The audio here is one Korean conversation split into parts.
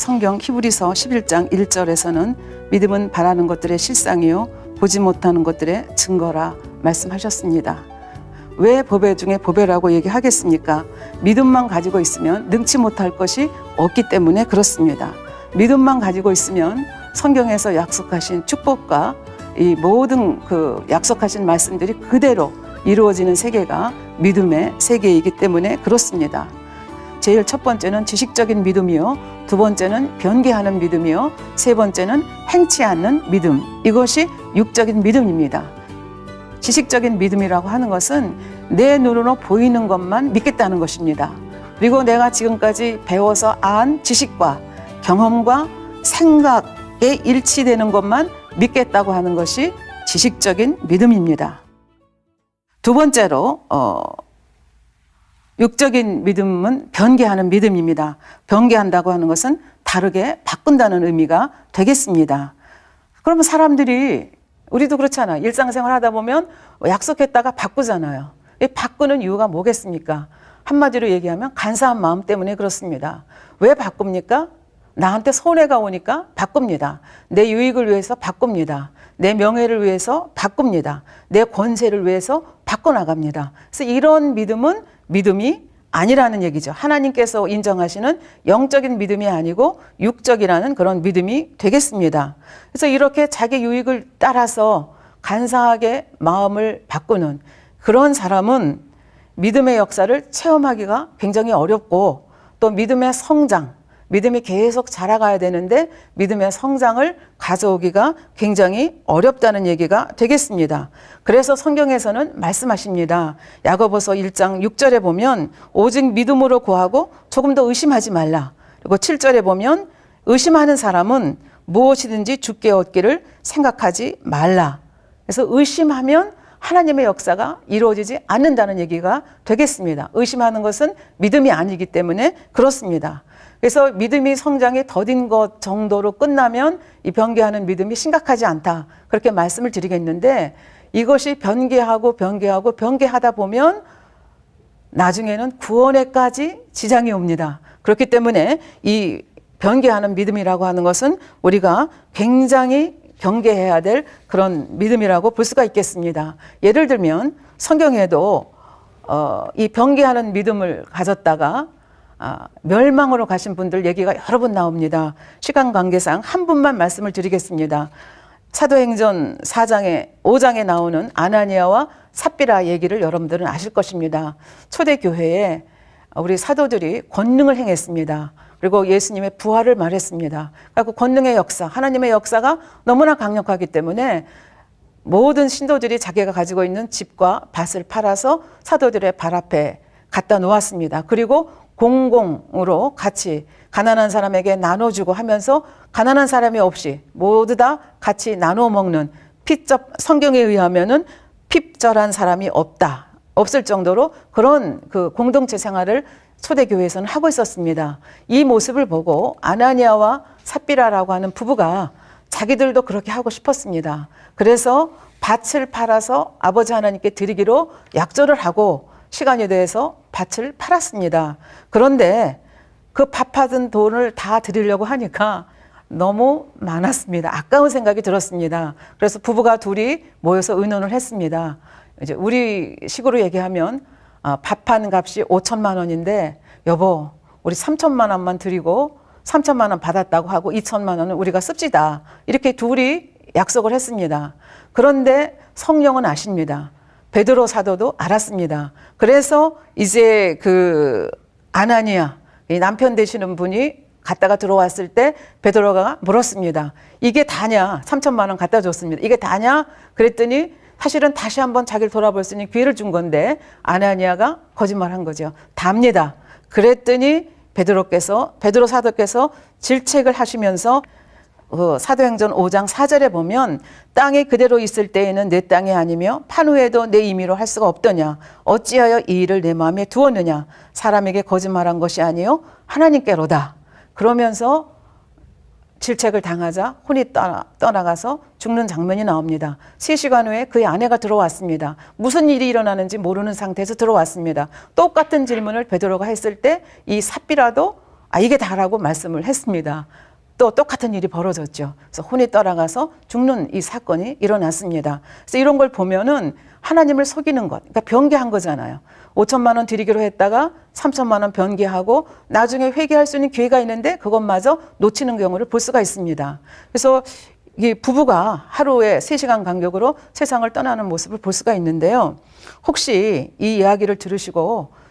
성경 히브리서 11장 1절에서는 믿음은 바라는 것들의 실상이요 보지 못하는 것들의 증거라 말씀하셨습니다. 왜 보배 중에 보배라고 얘기하겠습니까? 믿음만 가지고 있으면 능치 못할 것이 없기 때문에 그렇습니다. 믿음만 가지고 있으면 성경에서 약속하신 축복과 이 모든 그 약속하신 말씀들이 그대로 이루어지는 세계가 믿음의 세계이기 때문에 그렇습니다. 제일 첫 번째는 지식적인 믿음이요, 두 번째는 변개하는 믿음이요, 세 번째는 행치 않는 믿음. 이것이 육적인 믿음입니다. 지식적인 믿음이라고 하는 것은 내 눈으로 보이는 것만 믿겠다는 것입니다. 그리고 내가 지금까지 배워서 안 지식과 경험과 생각에 일치되는 것만 믿겠다고 하는 것이 지식적인 믿음입니다. 두 번째로 육적인 믿음은 변개하는 믿음입니다. 변개한다고 하는 것은 다르게 바꾼다는 의미가 되겠습니다. 그러면 사람들이 우리도 그렇잖아요. 일상생활 하다 보면 약속했다가 바꾸잖아요. 이 바꾸는 이유가 뭐겠습니까? 한마디로 얘기하면 간사한 마음 때문에 그렇습니다. 왜 바꿉니까? 나한테 손해가 오니까 바꿉니다. 내 유익을 위해서 바꿉니다. 내 명예를 위해서 바꿉니다. 내 권세를 위해서 바꿔나갑니다. 그래서 이런 믿음은 믿음이 아니라는 얘기죠. 하나님께서 인정하시는 영적인 믿음이 아니고 육적이라는 그런 믿음이 되겠습니다. 그래서 이렇게 자기 유익을 따라서 간사하게 마음을 바꾸는 그런 사람은 믿음의 역사를 체험하기가 굉장히 어렵고 또 믿음의 성장, 믿음이 계속 자라가야 되는데 믿음의 성장을 가져오기가 굉장히 어렵다는 얘기가 되겠습니다. 그래서 성경에서는 말씀하십니다. 야고보서 1장 6절에 보면 오직 믿음으로 구하고 조금 더 의심하지 말라. 그리고 7절에 보면 의심하는 사람은 무엇이든지 주께 얻기를 생각하지 말라. 그래서 의심하면 하나님의 역사가 이루어지지 않는다는 얘기가 되겠습니다. 의심하는 것은 믿음이 아니기 때문에 그렇습니다. 그래서 믿음이 성장이 더딘 것 정도로 끝나면 이 변개하는 믿음이 심각하지 않다. 그렇게 말씀을 드리겠는데 이것이 변개하다 보면 나중에는 구원에까지 지장이 옵니다. 그렇기 때문에 이 변개하는 믿음이라고 하는 것은 우리가 굉장히 경계해야 될 그런 믿음이라고 볼 수가 있겠습니다. 예를 들면 성경에도 이 변개하는 믿음을 가졌다가 멸망으로 가신 분들 얘기가 여러 번 나옵니다. 시간 관계상 한 분만 말씀을 드리겠습니다. 사도행전 5장에 나오는 아나니아와 삽비라 얘기를 여러분들은 아실 것입니다. 초대교회에 우리 사도들이 권능을 행했습니다. 그리고 예수님의 부활을 말했습니다. 그리고 권능의 역사, 하나님의 역사가 너무나 강력하기 때문에 모든 신도들이 자기가 가지고 있는 집과 밭을 팔아서 사도들의 발 앞에 갖다 놓았습니다. 그리고 공공으로 같이 가난한 사람에게 나눠주고 하면서 가난한 사람이 없이 모두 다 같이 나눠 먹는 성경에 의하면은 핍절한 사람이 없을 정도로 그런 그 공동체 생활을 초대교회에서는 하고 있었습니다. 이 모습을 보고 아나니아와 삽비라라고 하는 부부가 자기들도 그렇게 하고 싶었습니다. 그래서 밭을 팔아서 아버지 하나님께 드리기로 약조를 하고 시간이 돼서 밭을 팔았습니다. 그런데 그 밭 받은 돈을 다 드리려고 하니까 너무 많았습니다. 아까운 생각이 들었습니다. 그래서 부부가 둘이 모여서 의논을 했습니다. 이제 우리 식으로 얘기하면 밥 판 값이 5천만 원인데 여보 우리 3천만 원만 드리고 3천만 원 받았다고 하고 2천만 원은 우리가 씁시다. 이렇게 둘이 약속을 했습니다. 그런데 성령은 아십니다. 베드로 사도도 알았습니다. 그래서 이제 그 아나니아 이 남편 되시는 분이 갔다가 들어왔을 때 베드로가 물었습니다. 이게 다냐? 3천만 원 갖다 줬습니다. 이게 다냐? 그랬더니 사실은 다시 한번 자기를 돌아볼 수 있는 기회를 준 건데 아나니아가 거짓말한 거죠. 답니다. 그랬더니 베드로 사도께서 질책을 하시면서 사도행전 5장 4절에 보면 땅이 그대로 있을 때에는 내 땅이 아니며 판 후에도 내 임의로 할 수가 없더냐. 어찌하여 이 일을 내 마음에 두었느냐. 사람에게 거짓말한 것이 아니요 하나님께로다. 그러면서 질책을 당하자 혼이 떠나가서 죽는 장면이 나옵니다. 3시간 후에 그의 아내가 들어왔습니다. 무슨 일이 일어나는지 모르는 상태에서 들어왔습니다. 똑같은 질문을 베드로가 했을 때 이 삽비라도 이게 다라고 말씀을 했습니다. 또 똑같은 일이 벌어졌죠. 그래서 혼이 떠나가서 죽는 이 사건이 일어났습니다. 그래서 이런 걸 보면은 하나님을 속이는 것, 그러니까 변개한 거잖아요. 5천만 원 드리기로 했다가 3천만 원 변개하고 나중에 회개할 수 있는 기회가 있는데 그것마저 놓치는 경우를 볼 수가 있습니다. 그래서 이 부부가 하루에 3시간 간격으로 세상을 떠나는 모습을 볼 수가 있는데요. 혹시 이 이야기를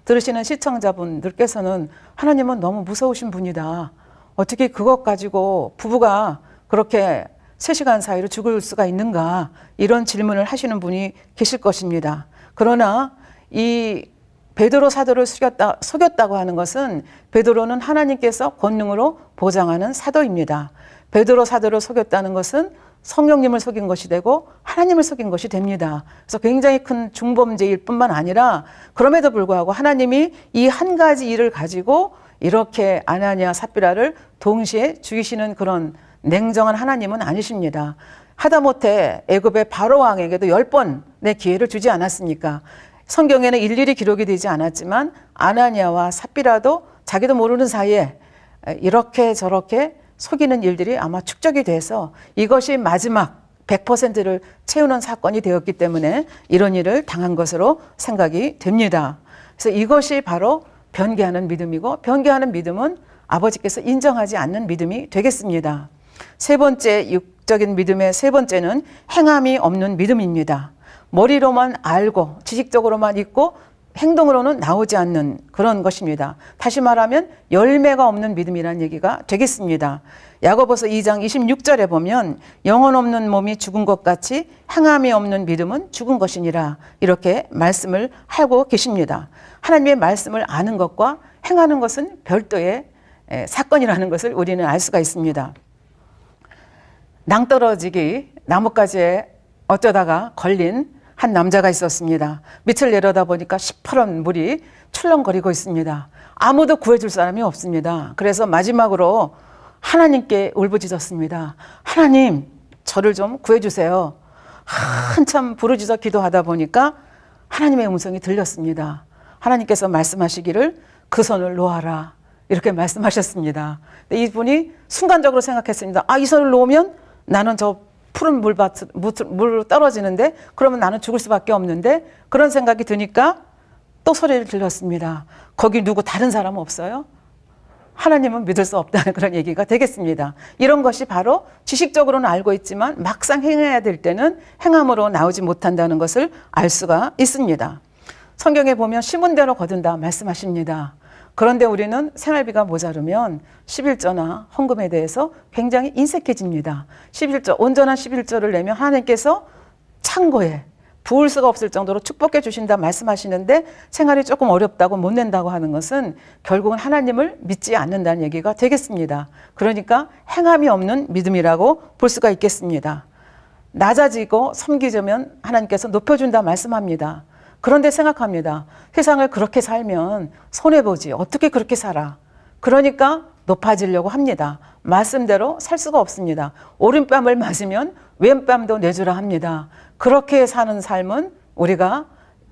들으시는 시청자분들께서는 하나님은 너무 무서우신 분이다. 어떻게 그것 가지고 부부가 그렇게 3시간 사이로 죽을 수가 있는가, 이런 질문을 하시는 분이 계실 것입니다. 그러나 이 베드로 사도를 속였다고 하는 것은 베드로는 하나님께서 권능으로 보장하는 사도입니다. 베드로 사도를 속였다는 것은 성령님을 속인 것이 되고 하나님을 속인 것이 됩니다. 그래서 굉장히 큰 중범죄일 뿐만 아니라 그럼에도 불구하고 하나님이 이 한 가지 일을 가지고 이렇게 아나니아 삽비라를 동시에 죽이시는 그런 냉정한 하나님은 아니십니다. 하다못해 애굽의 바로 왕에게도 10번의 기회를 주지 않았습니까? 성경에는 일일이 기록이 되지 않았지만 아나니아와 삽비라도 자기도 모르는 사이에 이렇게 저렇게 속이는 일들이 아마 축적이 돼서 이것이 마지막 100%를 채우는 사건이 되었기 때문에 이런 일을 당한 것으로 생각이 됩니다. 그래서 이것이 바로 변개하는 믿음이고, 변개하는 믿음은 아버지께서 인정하지 않는 믿음이 되겠습니다. 세 번째, 육적인 믿음의 세 번째는 행함이 없는 믿음입니다. 머리로만 알고 지식적으로만 있고 행동으로는 나오지 않는 그런 것입니다. 다시 말하면 열매가 없는 믿음이라는 얘기가 되겠습니다. 야고보서 2장 26절에 보면 영혼 없는 몸이 죽은 것 같이 행함이 없는 믿음은 죽은 것이니라, 이렇게 말씀을 하고 계십니다. 하나님의 말씀을 아는 것과 행하는 것은 별도의 사건이라는 것을 우리는 알 수가 있습니다. 낭떠러지기 나뭇가지에 어쩌다가 걸린 한 남자가 있었습니다. 밑을 내려다 보니까 시퍼런 물이 출렁거리고 있습니다. 아무도 구해줄 사람이 없습니다. 그래서 마지막으로 하나님께 울부짖었습니다. 하나님, 저를 좀 구해주세요. 한참 부르짖어 기도하다 보니까 하나님의 음성이 들렸습니다. 하나님께서 말씀하시기를 그 손을 놓아라, 이렇게 말씀하셨습니다. 이분이 순간적으로 생각했습니다. 이 손을 놓으면 나는 저 푸른 물로 떨어지는데, 그러면 나는 죽을 수밖에 없는데, 그런 생각이 드니까 또 소리를 들렸습니다. 거기 누구 다른 사람 없어요? 하나님은 믿을 수 없다는 그런 얘기가 되겠습니다. 이런 것이 바로 지식적으로는 알고 있지만 막상 행해야 될 때는 행함으로 나오지 못한다는 것을 알 수가 있습니다. 성경에 보면 심은 대로 거둔다 말씀하십니다. 그런데 우리는 생활비가 모자르면 11조나 헌금에 대해서 굉장히 인색해집니다. 11조, 온전한 11조를 내면 하나님께서 창고에 부을 수가 없을 정도로 축복해 주신다 말씀하시는데 생활이 조금 어렵다고 못 낸다고 하는 것은 결국은 하나님을 믿지 않는다는 얘기가 되겠습니다. 그러니까 행함이 없는 믿음이라고 볼 수가 있겠습니다. 낮아지고 섬기자면 하나님께서 높여준다 말씀합니다. 그런데 생각합니다. 세상을 그렇게 살면 손해보지. 어떻게 그렇게 살아? 그러니까 높아지려고 합니다. 말씀대로 살 수가 없습니다. 오른뺨을 맞으면 왼뺨도 내주라 합니다. 그렇게 사는 삶은 우리가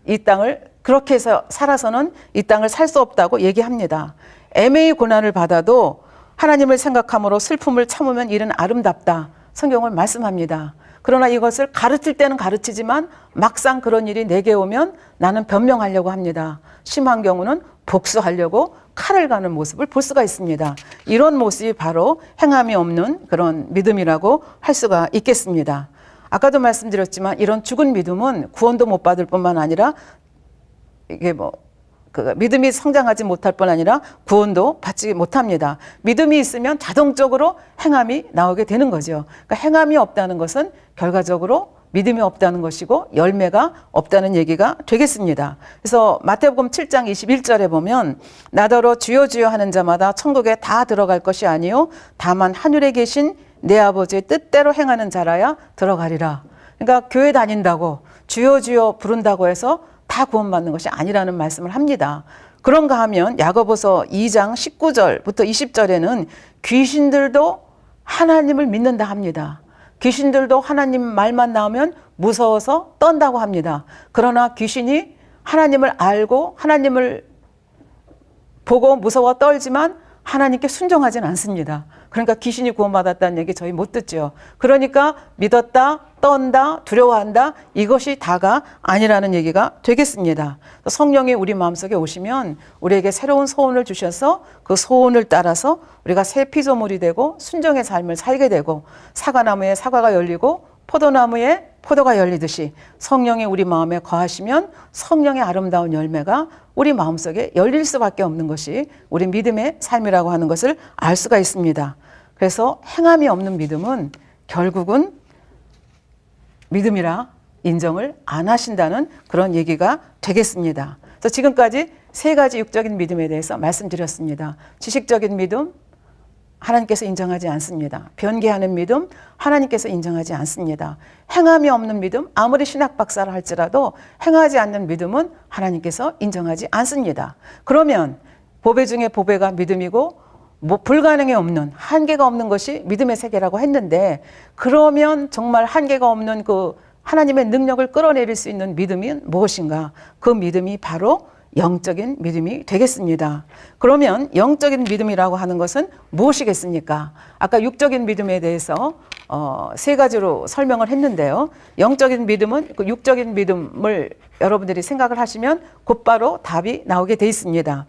이 땅을 그렇게 해서 살아서는 이 땅을 살 수 없다고 얘기합니다. 애매히 고난을 받아도 하나님을 생각함으로 슬픔을 참으면 이는 아름답다. 성경을 말씀합니다. 그러나 이것을 가르칠 때는 가르치지만 막상 그런 일이 내게 오면 나는 변명하려고 합니다. 심한 경우는 복수하려고 칼을 가는 모습을 볼 수가 있습니다. 이런 모습이 바로 행함이 없는 그런 믿음이라고 할 수가 있겠습니다. 아까도 말씀드렸지만 이런 죽은 믿음은 구원도 못 받을 뿐만 아니라 이게 믿음이 성장하지 못할 뿐 아니라 구원도 받지 못합니다. 믿음이 있으면 자동적으로 행함이 나오게 되는 거죠. 그러니까 행함이 없다는 것은 결과적으로 믿음이 없다는 것이고 열매가 없다는 얘기가 되겠습니다. 그래서 마태복음 7장 21절에 보면 나더러 주여 주여 하는 자마다 천국에 다 들어갈 것이 아니요 다만 하늘에 계신 내 아버지의 뜻대로 행하는 자라야 들어가리라. 그러니까 교회 다닌다고 주여 주여 부른다고 해서 다 구원받는 것이 아니라는 말씀을 합니다. 그런가 하면 야고보서 2장 19절부터 20절에는 귀신들도 하나님을 믿는다 합니다. 귀신들도 하나님 말만 나오면 무서워서 떤다고 합니다. 그러나 귀신이 하나님을 알고 하나님을 보고 무서워 떨지만 하나님께 순종하진 않습니다. 그러니까 귀신이 구원받았다는 얘기 저희 못 듣죠. 그러니까 믿었다, 떤다, 두려워한다, 이것이 다가 아니라는 얘기가 되겠습니다. 성령이 우리 마음속에 오시면 우리에게 새로운 소원을 주셔서 그 소원을 따라서 우리가 새 피조물이 되고 순종의 삶을 살게 되고, 사과나무에 사과가 열리고 포도나무에 포도가 열리듯이 성령이 우리 마음에 거하시면 성령의 아름다운 열매가 우리 마음속에 열릴 수밖에 없는 것이 우리 믿음의 삶이라고 하는 것을 알 수가 있습니다. 그래서 행함이 없는 믿음은 결국은 믿음이라 인정을 안 하신다는 그런 얘기가 되겠습니다. 그래서 지금까지 세 가지 육적인 믿음에 대해서 말씀드렸습니다. 지식적인 믿음, 하나님께서 인정하지 않습니다. 변개하는 믿음, 하나님께서 인정하지 않습니다. 행함이 없는 믿음, 아무리 신학 박사를 할지라도 행하지 않는 믿음은 하나님께서 인정하지 않습니다. 그러면 보배 중에 보배가 믿음이고 불가능이 없는, 한계가 없는 것이 믿음의 세계라고 했는데, 그러면 정말 한계가 없는 그 하나님의 능력을 끌어내릴 수 있는 믿음이 무엇인가? 그 믿음이 바로 영적인 믿음이 되겠습니다. 그러면 영적인 믿음이라고 하는 것은 무엇이겠습니까? 아까 육적인 믿음에 대해서 세 가지로 설명을 했는데요. 영적인 믿음은 그 육적인 믿음을 여러분들이 생각을 하시면 곧바로 답이 나오게 돼 있습니다.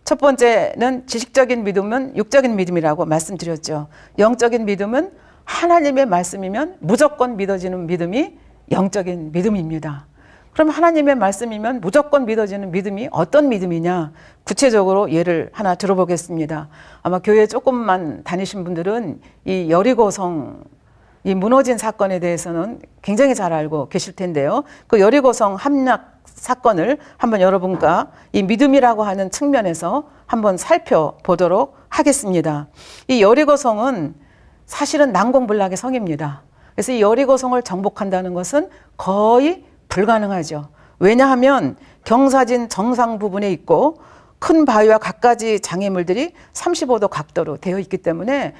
첫 번째는 지식적인 믿음은 육적인 믿음이라고 말씀드렸죠. 영적인 믿음은 하나님의 말씀이면 무조건 믿어지는 믿음이 영적인 믿음입니다. 그럼 하나님의 말씀이면 무조건 믿어지는 믿음이 어떤 믿음이냐? 구체적으로 예를 하나 들어보겠습니다. 아마 교회 조금만 다니신 분들은 이 여리고성, 이 무너진 사건에 대해서는 굉장히 잘 알고 계실 텐데요. 그 여리고성 함락 사건을 한번 여러분과 이 믿음이라고 하는 측면에서 한번 살펴보도록 하겠습니다. 이 여리고성은 사실은 난공불락의 성입니다. 그래서 이 여리고성을 정복한다는 것은 거의 불가능하죠. 왜냐하면 경사진 정상 부분에 있고 큰 바위와 갖가지 장애물들이 35도 각도로 되어 있기 때문에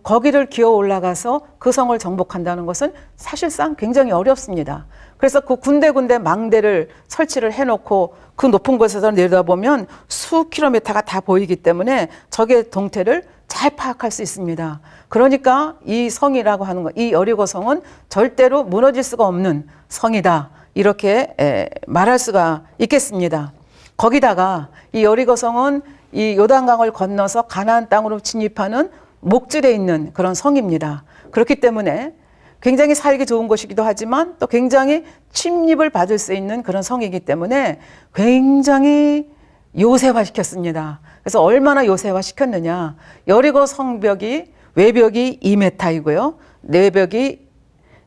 거기를 기어 올라가서 그 성을 정복한다는 것은 사실상 굉장히 어렵습니다. 그래서 그 군데군데 망대를 설치를 해놓고 그 높은 곳에서 내려다보면 수 킬로미터가 다 보이기 때문에 적의 동태를 잘 파악할 수 있습니다. 그러니까 이 성이라고 하는 것, 이 여리고 성은 절대로 무너질 수가 없는 성이다, 이렇게 말할 수가 있겠습니다. 거기다가 이 여리고 성은 이 요단강을 건너서 가나안 땅으로 진입하는 목줄에 있는 그런 성입니다. 그렇기 때문에 굉장히 살기 좋은 곳이기도 하지만 또 굉장히 침입을 받을 수 있는 그런 성이기 때문에 굉장히 요새화시켰습니다. 그래서 얼마나 요새화시켰느냐. 여리고 성벽이 외벽이 2m이고요. 내벽이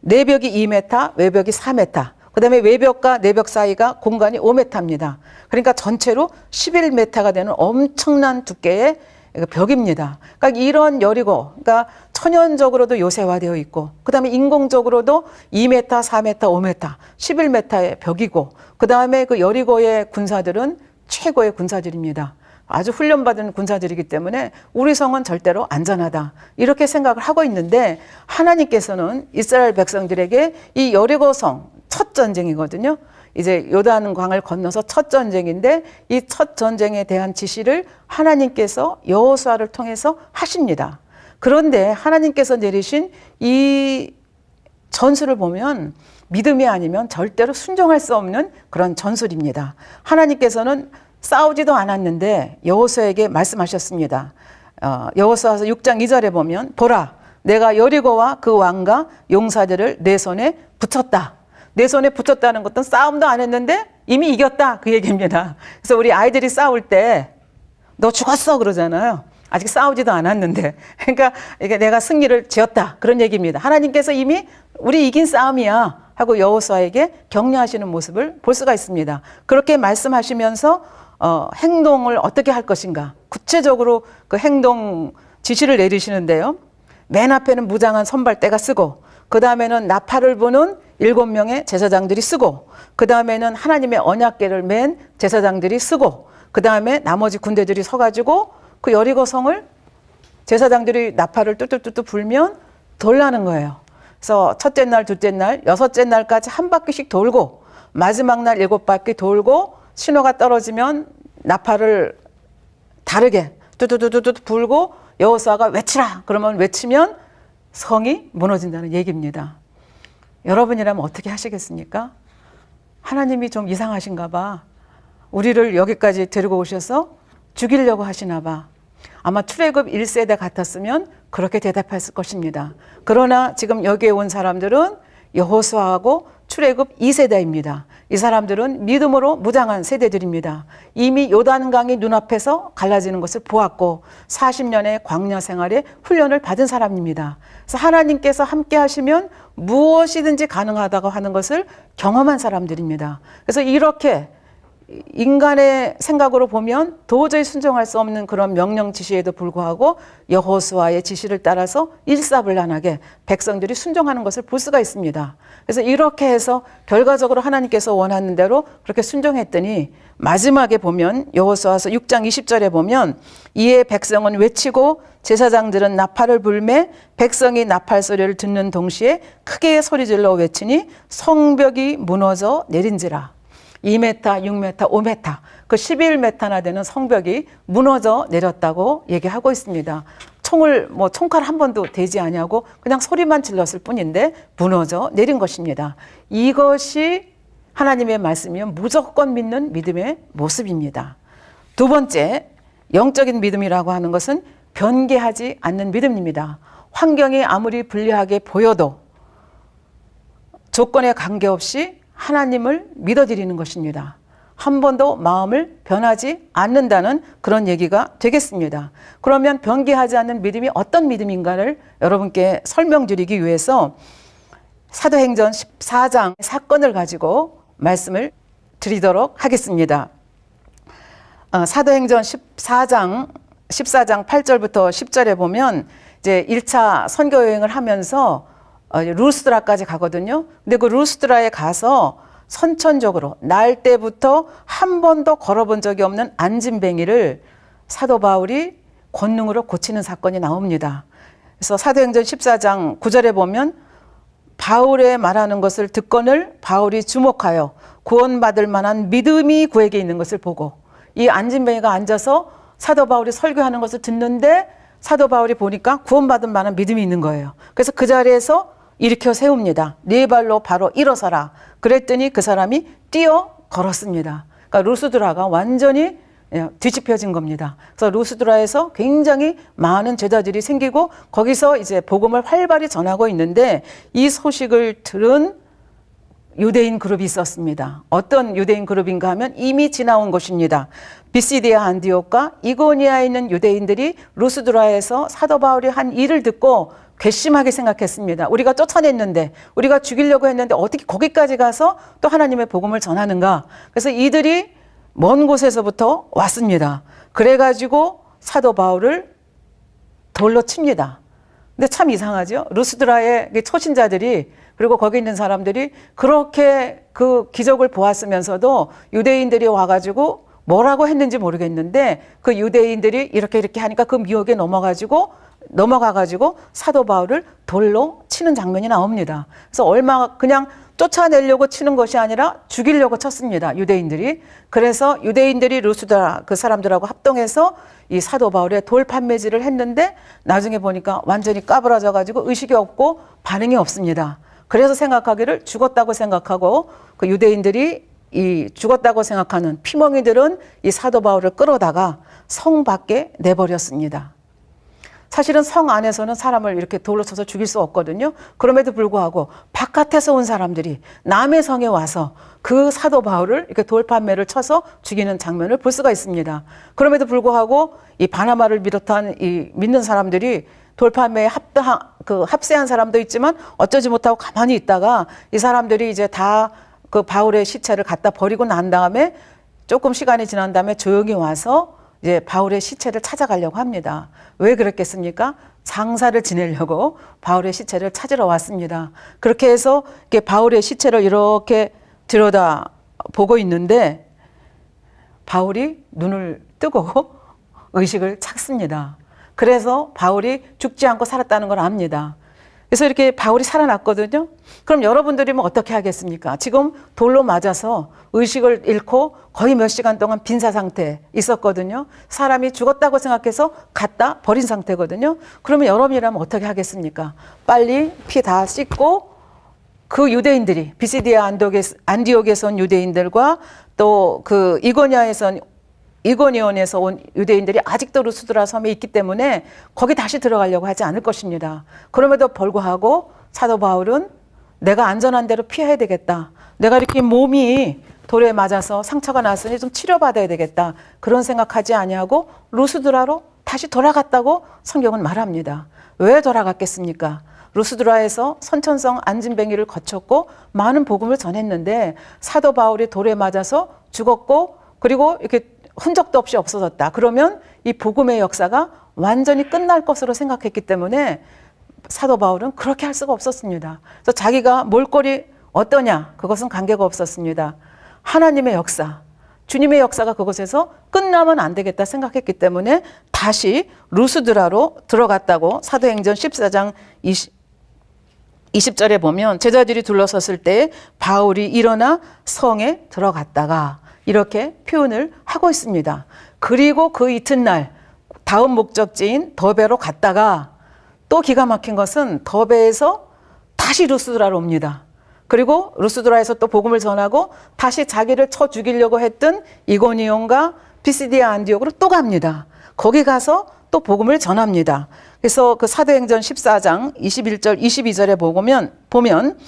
2m, 외벽이 4m. 그 다음에 외벽과 내벽 사이가 공간이 5m입니다. 그러니까 전체로 11m가 되는 엄청난 두께의 벽입니다. 그러니까 이런 여리고, 그러니까 천연적으로도 요새화되어 있고, 그 다음에 인공적으로도 2m, 4m, 5m, 11m의 벽이고, 그 다음에 그 여리고의 군사들은 최고의 군사들입니다. 아주 훈련받은 군사들이기 때문에 우리 성은 절대로 안전하다, 이렇게 생각을 하고 있는데, 하나님께서는 이스라엘 백성들에게 이 여리고 성 첫 전쟁이거든요. 이제 요단강을 건너서 첫 전쟁인데 이 첫 전쟁에 대한 지시를 하나님께서 여호수아를 통해서 하십니다. 그런데 하나님께서 내리신 이 전술을 보면 믿음이 아니면 절대로 순종할 수 없는 그런 전술입니다. 하나님께서는 싸우지도 않았는데 여호수아에게 말씀하셨습니다. 여호수아서 6장 2절에 보면, 보라, 내가 여리고와 그 왕과 용사들을 내 손에 붙였다. 내 손에 붙였다는 것은 싸움도 안 했는데 이미 이겼다, 그 얘기입니다. 그래서 우리 아이들이 싸울 때 너 죽었어 그러잖아요. 아직 싸우지도 않았는데. 그러니까 이게 내가 승리를 지었다, 그런 얘기입니다. 하나님께서 이미 우리 이긴 싸움이야 하고 여호수아에게 격려하시는 모습을 볼 수가 있습니다. 그렇게 말씀하시면서 행동을 어떻게 할 것인가, 구체적으로 그 행동 지시를 내리시는데요. 맨 앞에는 무장한 선발대가 쓰고, 그 다음에는 나팔을 부는 7명의 제사장들이 쓰고, 그 다음에는 하나님의 언약궤를 맨 제사장들이 쓰고, 그 다음에 나머지 군대들이 서가지고 그 여리고 성을 제사장들이 나팔을 뚜뚜뚜뚜 불면 돌라는 거예요. 그래서 첫째 날, 둘째 날, 여섯째 날까지 한 바퀴씩 돌고, 마지막 날 7바퀴 돌고, 신호가 떨어지면 나팔을 다르게 뚜두두두두 불고 여호수아가 외치라 그러면 외치면 성이 무너진다는 얘기입니다. 여러분이라면 어떻게 하시겠습니까? 하나님이 좀 이상하신가 봐. 우리를 여기까지 데리고 오셔서 죽이려고 하시나 봐. 아마 출애굽 1세대 같았으면 그렇게 대답했을 것입니다. 그러나 지금 여기에 온 사람들은 여호수아하고 출애굽 2세대입니다. 이 사람들은 믿음으로 무장한 세대들입니다. 이미 요단강이 눈앞에서 갈라지는 것을 보았고 40년의 광야 생활에 훈련을 받은 사람입니다. 그래서 하나님께서 함께 하시면 무엇이든지 가능하다고 하는 것을 경험한 사람들입니다. 그래서 이렇게 인간의 생각으로 보면 도저히 순종할 수 없는 그런 명령 지시에도 불구하고 여호수아의 지시를 따라서 일사불란하게 백성들이 순종하는 것을 볼 수가 있습니다. 그래서 이렇게 해서 결과적으로 하나님께서 원하는 대로 그렇게 순종했더니 마지막에 보면 여호수아서 6장 20절에 보면 이에 백성은 외치고 제사장들은 나팔을 불매 백성이 나팔 소리를 듣는 동시에 크게 소리질러 외치니 성벽이 무너져 내린지라. 2m, 6m, 5m, 그 11m나 되는 성벽이 무너져 내렸다고 얘기하고 있습니다. 총칼 한 번도 대지 아니하고 그냥 소리만 질렀을 뿐인데 무너져 내린 것입니다. 이것이 하나님의 말씀이면 무조건 믿는 믿음의 모습입니다. 두 번째, 영적인 믿음이라고 하는 것은 변개하지 않는 믿음입니다. 환경이 아무리 불리하게 보여도 조건에 관계없이 하나님을 믿어드리는 것입니다. 한 번도 마음을 변하지 않는다는 그런 얘기가 되겠습니다. 그러면 변개하지 않는 믿음이 어떤 믿음인가를 여러분께 설명드리기 위해서 사도행전 14장 사건을 가지고 말씀을 드리도록 하겠습니다. 사도행전 14장 8절부터 10절에 보면 이제 1차 선교 여행을 하면서 루스드라까지 가거든요. 근데 그 루스드라에 가서 선천적으로 날 때부터 한 번도 걸어본 적이 없는 안진뱅이를 사도 바울이 권능으로 고치는 사건이 나옵니다. 그래서 사도행전 14장 9절에 보면 바울의 말하는 것을 듣거늘 바울이 주목하여 구원받을 만한 믿음이 그에게 있는 것을 보고 이 안진뱅이가 앉아서 사도 바울이 설교하는 것을 듣는데 사도 바울이 보니까 구원받을 만한 믿음이 있는 거예요. 그래서 그 자리에서 일으켜 세웁니다. 네 발로 바로 일어서라. 그랬더니 그 사람이 뛰어 걸었습니다. 그러니까 루스드라가 완전히 뒤집혀진 겁니다. 그래서 루스드라에서 굉장히 많은 제자들이 생기고 거기서 이제 복음을 활발히 전하고 있는데 이 소식을 들은 유대인 그룹이 있었습니다. 어떤 유대인 그룹인가 하면 이미 지나온 것입니다. 비시디아 안디옥과 이고니아에 있는 유대인들이 루스드라에서 사도 바울이 한 일을 듣고 괘씸하게 생각했습니다. 우리가 쫓아냈는데 우리가 죽이려고 했는데 어떻게 거기까지 가서 또 하나님의 복음을 전하는가. 그래서 이들이 먼 곳에서부터 왔습니다. 그래가지고 사도 바울을 돌로 칩니다. 근데 참 이상하죠. 루스드라의 초신자들이 그리고 거기 있는 사람들이 그렇게 그 기적을 보았으면서도 유대인들이 와가지고 뭐라고 했는지 모르겠는데 그 유대인들이 이렇게 하니까 그 미혹에 넘어가가지고 사도 바울을 돌로 치는 장면이 나옵니다. 그래서 그냥 쫓아내려고 치는 것이 아니라 죽이려고 쳤습니다. 유대인들이. 그래서 유대인들이 루스드라 그 사람들하고 합동해서 이 사도 바울의 돌 판매질을 했는데 나중에 보니까 완전히 까부러져가지고 의식이 없고 반응이 없습니다. 그래서 생각하기를 죽었다고 생각하고 그 유대인들이 이 죽었다고 생각하는 피멍이들은 이 사도 바울을 끌어다가 성 밖에 내버렸습니다. 사실은 성 안에서는 사람을 이렇게 돌로 쳐서 죽일 수 없거든요. 그럼에도 불구하고 바깥에서 온 사람들이 남의 성에 와서 그 사도 바울을 이렇게 돌판매를 쳐서 죽이는 장면을 볼 수가 있습니다. 그럼에도 불구하고 이 바나바를 비롯한 이 믿는 사람들이 돌판매에 합세한 사람도 있지만 어쩌지 못하고 가만히 있다가 이 사람들이 이제 다 그 바울의 시체를 갖다 버리고 난 다음에 조금 시간이 지난 다음에 조용히 와서 이제 바울의 시체를 찾아가려고 합니다. 왜 그랬겠습니까? 장사를 지내려고 바울의 시체를 찾으러 왔습니다. 그렇게 해서 바울의 시체를 이렇게 들여다 보고 있는데 바울이 눈을 뜨고 의식을 찾습니다. 그래서 바울이 죽지 않고 살았다는 걸 압니다. 그래서 이렇게 바울이 살아났거든요. 그럼 여러분들이면 어떻게 하겠습니까? 지금 돌로 맞아서 의식을 잃고 거의 몇 시간 동안 빈사 상태에 있었거든요. 사람이 죽었다고 생각해서 갖다 버린 상태거든요. 그러면 여러분이라면 어떻게 하겠습니까? 빨리 피 다 씻고 그 유대인들이 비시디아 안디옥에서 온 유대인들과 또 그 이고니온에서 온 유대인들이 아직도 루스드라 섬에 있기 때문에 거기 다시 들어가려고 하지 않을 것입니다. 그럼에도 불구하고 사도 바울은 내가 안전한 데로 피해야 되겠다. 내가 이렇게 몸이 돌에 맞아서 상처가 났으니 좀 치료받아야 되겠다. 그런 생각하지 아니하고 루스드라로 다시 돌아갔다고 성경은 말합니다. 왜 돌아갔겠습니까? 루스드라에서 선천성 안진뱅이를 거쳤고 많은 복음을 전했는데 사도 바울이 돌에 맞아서 죽었고 그리고 이렇게 흔적도 없이 없어졌다. 그러면 이 복음의 역사가 완전히 끝날 것으로 생각했기 때문에 사도 바울은 그렇게 할 수가 없었습니다. 그래서 자기가 몰골이 어떠냐 그것은 관계가 없었습니다. 하나님의 역사, 주님의 역사가 그곳에서 끝나면 안 되겠다 생각했기 때문에 다시 루스드라로 들어갔다고 사도행전 14장 20절에 보면 제자들이 둘러섰을 때 바울이 일어나 성에 들어갔다가 이렇게 표현을 하고 있습니다. 그리고 그 이튿날 다음 목적지인 더베로 갔다가 또 기가 막힌 것은 더베에서 다시 루스드라로 옵니다. 그리고 루스드라에서 또 복음을 전하고 다시 자기를 쳐 죽이려고 했던 이고니온과 피시디아 안디옥으로 또 갑니다. 거기 가서 또 복음을 전합니다. 그래서 그 사도행전 14장 21절 22절에 보면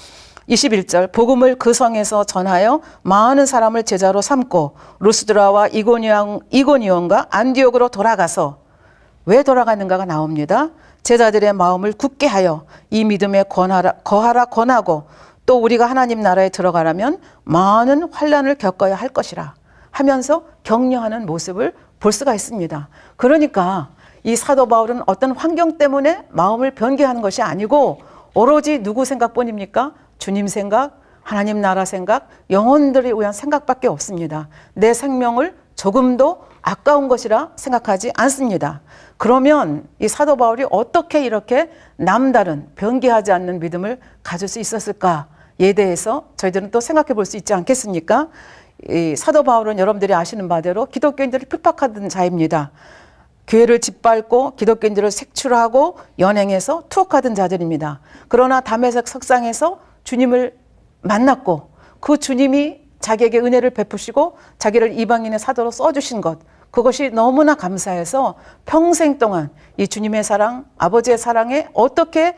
21절 복음을 그 성에서 전하여 많은 사람을 제자로 삼고 루스드라와 이고니온과 안디옥으로 돌아가서 왜 돌아가는가가 나옵니다. 제자들의 마음을 굳게 하여 이 믿음에 거하라 권하고 또 우리가 하나님 나라에 들어가려면 많은 환난을 겪어야 할 것이라 하면서 격려하는 모습을 볼 수가 있습니다. 그러니까 이 사도 바울은 어떤 환경 때문에 마음을 변개하는 것이 아니고 오로지 누구 생각뿐입니까? 주님 생각, 하나님 나라 생각, 영혼들을 위한 생각밖에 없습니다. 내 생명을 조금도 아까운 것이라 생각하지 않습니다. 그러면 이 사도 바울이 어떻게 이렇게 남다른 변개하지 않는 믿음을 가질 수 있었을까에 대해서 저희들은 또 생각해 볼 수 있지 않겠습니까? 이 사도 바울은 여러분들이 아시는 바대로 기독교인들을 핍박하던 자입니다. 교회를 짓밟고 기독교인들을 색출하고 연행해서 투옥하던 자들입니다. 그러나 다메섹 석상에서 주님을 만났고 그 주님이 자기에게 은혜를 베푸시고 자기를 이방인의 사도로 써주신 것, 그것이 너무나 감사해서 평생 동안 이 주님의 사랑, 아버지의 사랑에 어떻게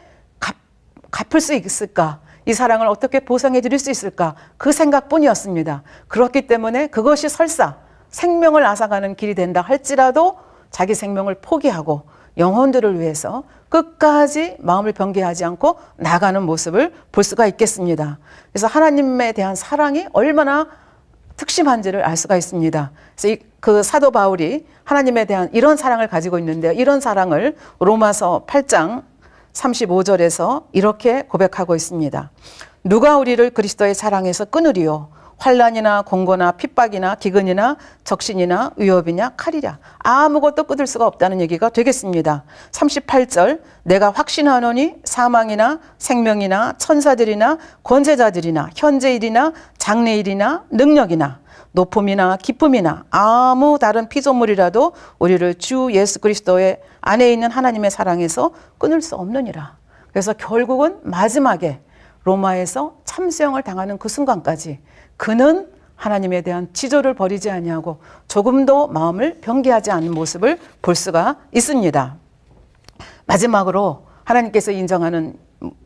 갚을 수 있을까, 이 사랑을 어떻게 보상해 드릴 수 있을까, 그 생각뿐이었습니다. 그렇기 때문에 그것이 설사 생명을 앗아가는 길이 된다 할지라도 자기 생명을 포기하고 영혼들을 위해서 끝까지 마음을 변개하지 않고 나가는 모습을 볼 수가 있겠습니다. 그래서 하나님에 대한 사랑이 얼마나 특심한지를 알 수가 있습니다. 그래서 그 사도 바울이 하나님에 대한 이런 사랑을 가지고 있는데요. 이런 사랑을 로마서 8장 35절에서 이렇게 고백하고 있습니다. 누가 우리를 그리스도의 사랑에서 끊으리요? 환난이나 공고나 핍박이나 기근이나 적신이나 위협이냐 칼이랴. 아무것도 끊을 수가 없다는 얘기가 되겠습니다. 38절 내가 확신하노니 사망이나 생명이나 천사들이나 권세자들이나 현재일이나 장래일이나 능력이나 높음이나 기쁨이나 아무 다른 피조물이라도 우리를 주 예수 그리스도의 안에 있는 하나님의 사랑에서 끊을 수 없느니라. 그래서 결국은 마지막에 로마에서 참수형을 당하는 그 순간까지 그는 하나님에 대한 지조를 버리지 아니하고 조금도 마음을 변개하지 않는 모습을 볼 수가 있습니다. 마지막으로 하나님께서 인정하는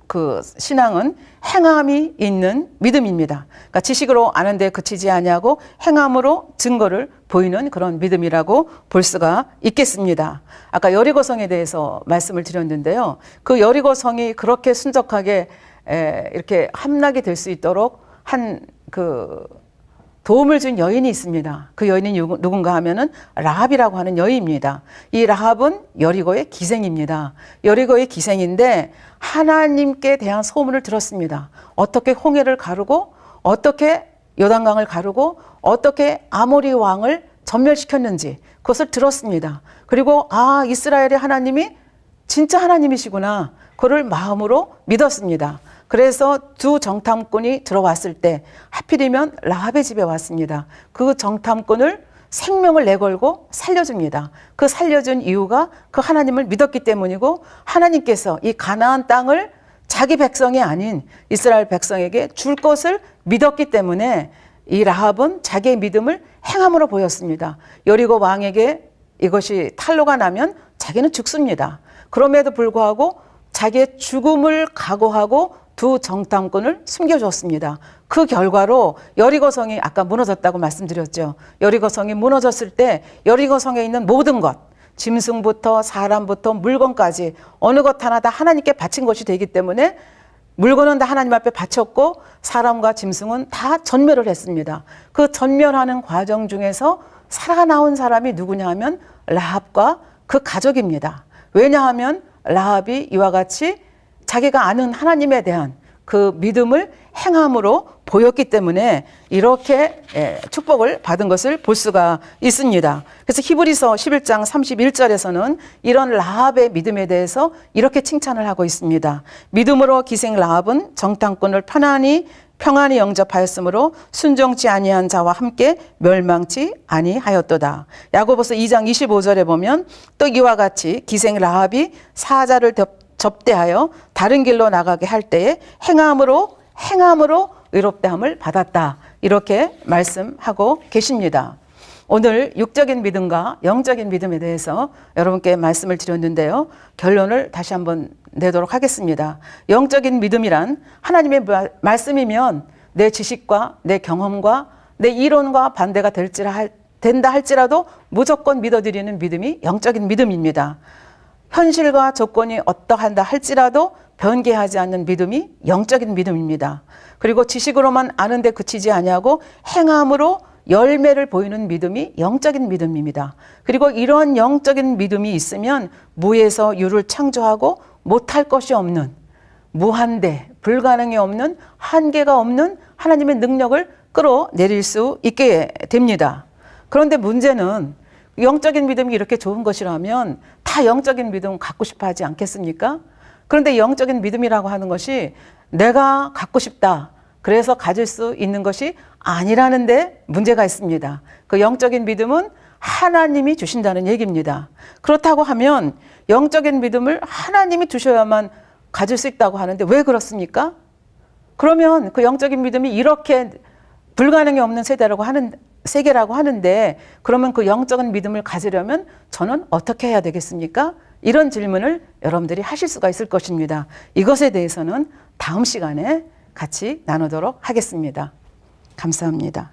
그 신앙은 행함이 있는 믿음입니다. 그러니까 지식으로 아는 데 그치지 아니하고 행함으로 증거를 보이는 그런 믿음이라고 볼 수가 있겠습니다. 아까 여리고성에 대해서 말씀을 드렸는데요. 그 여리고성이 그렇게 순적하게 이렇게 함락이 될 수 있도록 한 그 도움을 준 여인이 있습니다. 그 여인이 누군가 하면은 라합이라고 하는 여인입니다. 이 라합은 여리고의 기생입니다. 여리고의 기생인데 하나님께 대한 소문을 들었습니다. 어떻게 홍해를 가르고 어떻게 요단강을 가르고 어떻게 아모리 왕을 전멸시켰는지 그것을 들었습니다. 그리고 이스라엘의 하나님이 진짜 하나님이시구나. 그를 마음으로 믿었습니다. 그래서 두 정탐꾼이 들어왔을 때 하필이면 라합의 집에 왔습니다. 그 정탐꾼을 생명을 내걸고 살려줍니다. 그 살려준 이유가 그 하나님을 믿었기 때문이고, 하나님께서 이 가나안 땅을 자기 백성이 아닌 이스라엘 백성에게 줄 것을 믿었기 때문에 이 라합은 자기의 믿음을 행함으로 보였습니다. 여리고 왕에게 이것이 탄로가 나면 자기는 죽습니다. 그럼에도 불구하고 자기의 죽음을 각오하고 두 정탐꾼을 숨겨줬습니다. 그 결과로 여리고성이 아까 무너졌다고 말씀드렸죠. 여리고성이 무너졌을 때 여리고성에 있는 모든 것, 짐승부터 사람부터 물건까지 어느 것 하나 다 하나님께 바친 것이 되기 때문에 물건은 다 하나님 앞에 바쳤고 사람과 짐승은 다 전멸을 했습니다. 그 전멸하는 과정 중에서 살아나온 사람이 누구냐 하면 라합과 그 가족입니다. 왜냐하면 라합이 이와 같이 자기가 아는 하나님에 대한 그 믿음을 행함으로 보였기 때문에 이렇게 축복을 받은 것을 볼 수가 있습니다. 그래서 히브리서 11장 31절에서는 이런 라합의 믿음에 대해서 이렇게 칭찬을 하고 있습니다. 믿음으로 기생 라합은 정탐꾼을 평안히 영접하였으므로 순종치 아니한 자와 함께 멸망치 아니하였도다. 야고보서 2장 25절에 보면 또 이와 같이 기생 라합이 사자를 접대하여 다른 길로 나가게 할 때에 행함으로 의롭다함을 받았다. 이렇게 말씀하고 계십니다. 오늘 육적인 믿음과 영적인 믿음에 대해서 여러분께 말씀을 드렸는데요. 결론을 다시 한번 내도록 하겠습니다. 영적인 믿음이란 하나님의 말씀이면 내 지식과 내 경험과 내 이론과 반대가 된다 할지라도 무조건 믿어드리는 믿음이 영적인 믿음입니다. 현실과 조건이 어떠한다 할지라도 변개하지 않는 믿음이 영적인 믿음입니다. 그리고 지식으로만 아는데 그치지 아니하고 행함으로 열매를 보이는 믿음이 영적인 믿음입니다. 그리고 이러한 영적인 믿음이 있으면 무에서 유를 창조하고 못할 것이 없는, 무한대, 불가능이 없는, 한계가 없는 하나님의 능력을 끌어내릴 수 있게 됩니다. 그런데 문제는 영적인 믿음이 이렇게 좋은 것이라면 다 영적인 믿음 갖고 싶어 하지 않겠습니까? 그런데 영적인 믿음이라고 하는 것이 내가 갖고 싶다, 그래서 가질 수 있는 것이 아니라는 데 문제가 있습니다. 그 영적인 믿음은 하나님이 주신다는 얘기입니다. 그렇다고 하면 영적인 믿음을 하나님이 주셔야만 가질 수 있다고 하는데 왜 그렇습니까? 그러면 그 영적인 믿음이 이렇게 불가능이 없는 세계라고 하는데 그러면 그 영적인 믿음을 가지려면 저는 어떻게 해야 되겠습니까? 이런 질문을 여러분들이 하실 수가 있을 것입니다. 이것에 대해서는 다음 시간에 같이 나누도록 하겠습니다. 감사합니다.